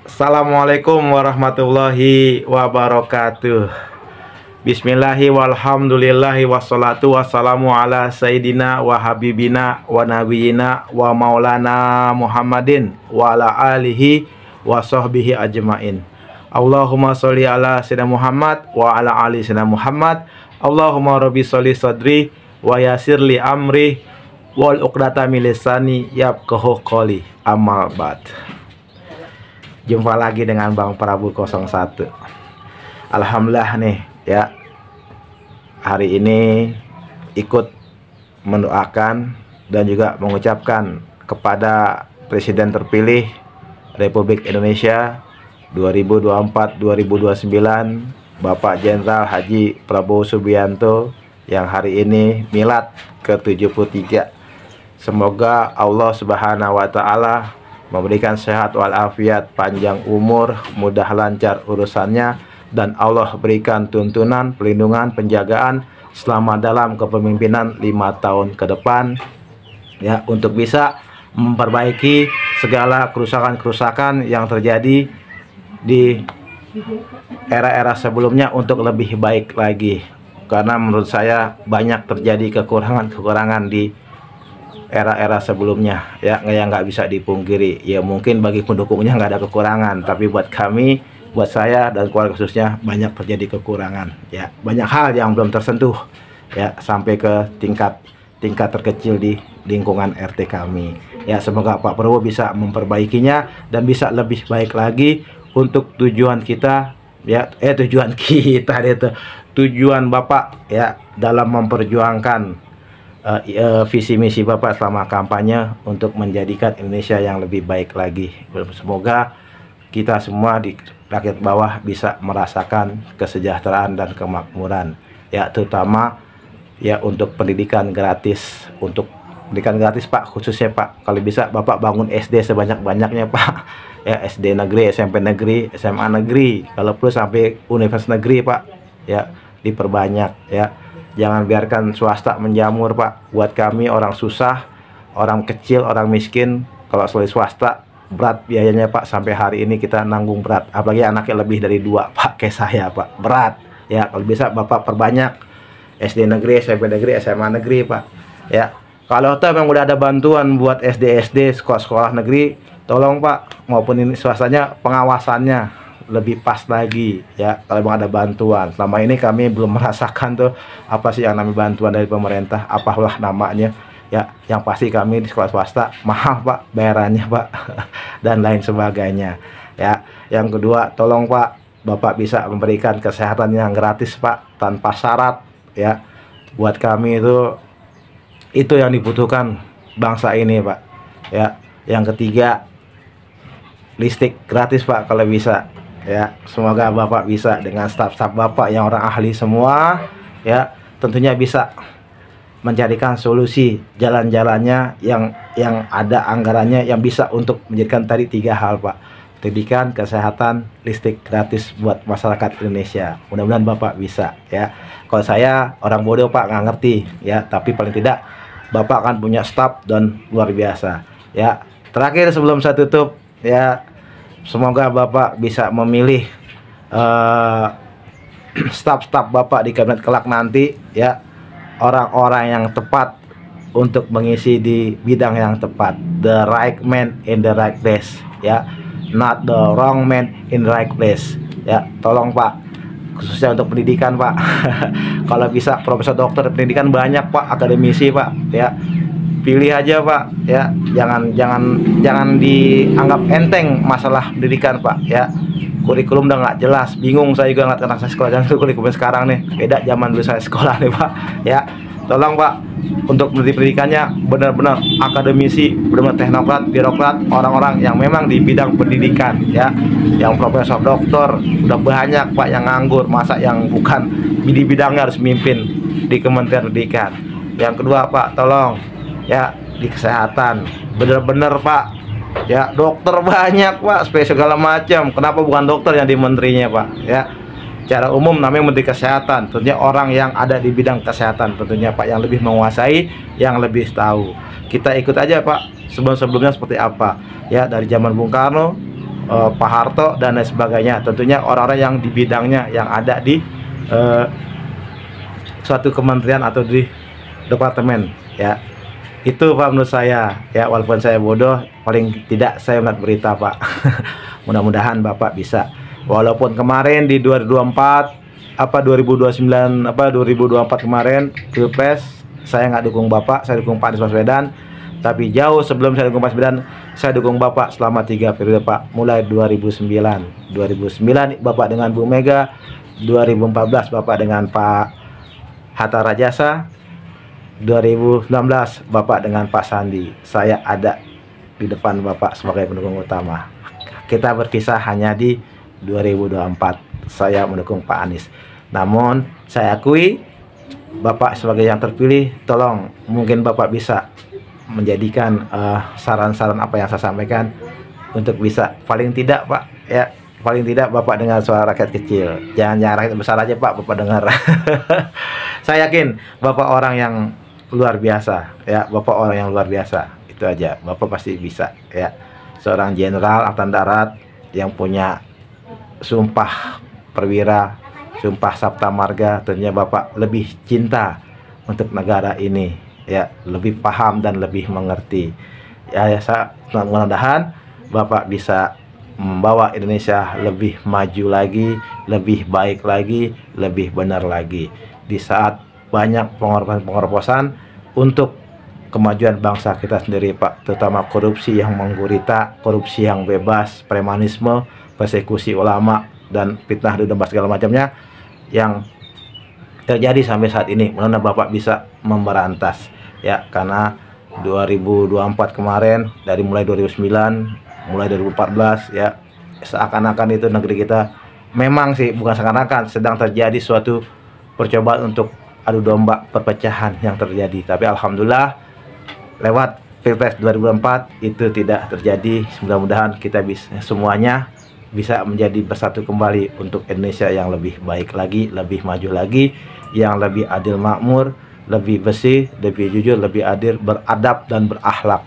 Assalamualaikum warahmatullahi wabarakatuh. Bismillahi walhamdulillahi wassalatu wassalamu ala sayyidina wa habibina wa nabiyina wa maulana Muhammadin wa ala alihi wa sahbihi ajmain. Allahumma sholli ala sayyidina Muhammad wa ala ali sayyidina Muhammad. Allahumma rabbi sholli sadri wa yassir li amri wal uqdata min lisani yafqahu qawli. Amal ba'd. Jumpa lagi dengan Bang Prabu 01. Alhamdulillah nih ya, hari ini ikut mendoakan dan juga mengucapkan kepada Presiden terpilih Republik Indonesia 2024-2029 Bapak Jenderal Haji Prabowo Subianto yang hari ini milad ke-73. Semoga Allah Subhanahu wa taala memberikan sehat walafiat, panjang umur, mudah lancar urusannya, dan Allah berikan tuntunan, perlindungan, penjagaan selama dalam kepemimpinan 5 tahun ke depan ya, untuk bisa memperbaiki segala kerusakan-kerusakan yang terjadi di era-era sebelumnya untuk lebih baik lagi. Karena menurut saya banyak terjadi kekurangan-kekurangan di era-era sebelumnya ya, yang nggak bisa dipungkiri ya. Mungkin bagi pendukungnya nggak ada kekurangan, tapi buat kami, buat saya dan keluarga khususnya, banyak terjadi kekurangan ya. Banyak hal yang belum tersentuh ya, sampai ke tingkat terkecil di lingkungan RT kami ya. Semoga Pak Prabowo bisa memperbaikinya dan bisa lebih baik lagi untuk tujuan kita ya, tujuan Bapak ya, dalam memperjuangkan visi misi Bapak selama kampanye untuk menjadikan Indonesia yang lebih baik lagi. Semoga kita semua di rakyat bawah bisa merasakan kesejahteraan dan kemakmuran ya, terutama ya untuk pendidikan gratis. Untuk pendidikan gratis Pak, khususnya Pak, kalau bisa Bapak bangun SD sebanyak-banyaknya Pak ya, SD negeri, SMP negeri, SMA negeri, kalau perlu sampai universitas negeri Pak ya, diperbanyak ya. Jangan biarkan swasta menjamur Pak. Buat kami orang susah, orang kecil, orang miskin, kalau selalu swasta berat biayanya Pak. Sampai hari ini kita nanggung berat, apalagi anaknya lebih dari 2 Pak, kayak saya Pak, berat ya. Kalau bisa Bapak perbanyak SD negeri, SMP negeri, SMA negeri Pak ya. Kalau memang udah ada bantuan buat SD sekolah-sekolah negeri, tolong Pak, maupun ini swastanya, pengawasannya lebih pas lagi ya. Kalau memang ada bantuan, selama ini kami belum merasakan tuh apa sih yang namanya bantuan dari pemerintah, apalah namanya ya. Yang pasti kami di sekolah swasta mahal Pak bayarannya Pak dan lain sebagainya ya. Yang kedua, tolong Pak, Bapak bisa memberikan kesehatan yang gratis Pak, tanpa syarat ya. Buat kami itu yang dibutuhkan bangsa ini Pak ya. Yang ketiga, listrik gratis Pak kalau bisa ya. Semoga Bapak bisa dengan staf-staf Bapak yang orang ahli semua ya, tentunya bisa mencarikan solusi jalan-jalannya yang ada anggarannya yang bisa untuk menjadikan tadi 3 hal Pak: pendidikan, kesehatan, listrik gratis buat masyarakat Indonesia. Mudah-mudahan Bapak bisa ya. Kalau saya orang bodoh Pak, nggak ngerti ya, tapi paling tidak Bapak akan punya staf dan luar biasa ya. Terakhir sebelum saya tutup ya, semoga Bapak bisa memilih staf-staf Bapak di kabinet kelak nanti ya, orang-orang yang tepat untuk mengisi di bidang yang tepat. The right man in the right place ya, not the wrong man in the right place ya. Tolong Pak, khususnya untuk pendidikan Pak kalau bisa profesor dokter pendidikan banyak Pak, akademisi Pak ya, pilih aja Pak ya. Jangan dianggap enteng masalah pendidikan Pak ya. Kurikulum udah nggak jelas, bingung saya juga nggak kenal. Saya sekolah jangan kurikulum sekarang nih, beda zaman dulu saya sekolah nih Pak ya. Tolong Pak, untuk pendidikannya benar-benar akademisi, benar-benar teknokrat, birokrat, orang-orang yang memang di bidang pendidikan ya. Yang profesor doktor udah banyak Pak yang nganggur, masa yang bukan di bidangnya harus mimpin di Kementerian Pendidikan. Yang kedua Pak, tolong ya di kesehatan bener-bener Pak ya, dokter banyak Pak, spesial segala macam, kenapa bukan dokter yang di menterinya Pak ya. Secara umum namanya menteri kesehatan, tentunya orang yang ada di bidang kesehatan tentunya Pak, yang lebih menguasai, yang lebih tahu. Kita ikut aja Pak sebelum-sebelumnya seperti apa ya, dari zaman Bung Karno Pak Harto dan lain sebagainya. Tentunya orang-orang yang di bidangnya yang ada di suatu kementerian atau di departemen, ya. Itu Pak menurut saya, ya, walaupun saya bodoh, paling tidak saya melihat berita Pak. Mudah-mudahan Bapak bisa. Walaupun kemarin di 2024 2024 kemarin Pilpres saya nggak dukung Bapak, saya dukung Pak Anies Baswedan. Tapi jauh sebelum saya dukung Pak Baswedan, saya dukung Bapak selama 3 periode Pak. Mulai 2009 Bapak dengan Bu Mega, 2014 Bapak dengan Pak Hatta Rajasa, 2019 Bapak dengan Pak Sandi. Saya ada di depan Bapak sebagai pendukung utama. Kita berpisah hanya di 2024. Saya mendukung Pak Anies. Namun saya akui Bapak sebagai yang terpilih, tolong mungkin Bapak bisa menjadikan saran-saran apa yang saya sampaikan untuk bisa paling tidak Pak, ya, paling tidak Bapak dengar suara rakyat kecil. Jangan rakyat besar aja Pak Bapak dengar. Saya yakin Bapak orang yang luar biasa, ya, Bapak orang yang luar biasa. Itu aja, Bapak pasti bisa, ya. Seorang jenderal angkatan darat yang punya sumpah perwira, sumpah sabta marga. Tentunya Bapak lebih cinta untuk negara ini, ya, lebih paham dan lebih mengerti. Ya, saya mudah-mudahan Bapak bisa membawa Indonesia lebih maju lagi, lebih baik lagi, lebih benar lagi. Di saat banyak pengorbanan untuk kemajuan bangsa kita sendiri Pak, terutama korupsi yang menggurita, korupsi yang bebas, premanisme, persekusi ulama, dan fitnah dan segala macamnya yang terjadi sampai saat ini. Mudah-mudahan Bapak bisa memberantas, ya, karena 2024 kemarin, dari mulai 2009, mulai 2014, ya, seakan-akan itu negeri kita, memang sih bukan seakan-akan, sedang terjadi suatu percobaan untuk adu domba perpecahan yang terjadi. Tapi alhamdulillah lewat Pilpres 2024 itu tidak terjadi. Mudah-mudahan kita bisa semuanya bisa menjadi bersatu kembali untuk Indonesia yang lebih baik lagi, lebih maju lagi, yang lebih adil makmur, lebih bersih, lebih jujur, lebih adil, beradab dan berakhlak.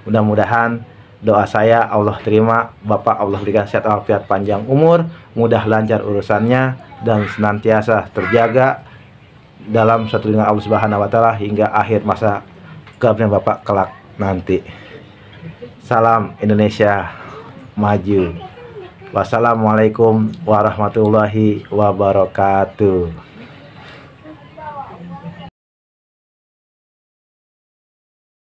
Mudah-mudahan doa saya Allah terima, Bapak Allah berikan sehat walafiat, panjang umur, mudah lancar urusannya, dan senantiasa terjaga dalam satu dengan Allah Subhanahu wa Ta'ala hingga akhir masa kepemimpinan Bapak kelak nanti. Salam Indonesia maju. Wassalamualaikum warahmatullahi wabarakatuh.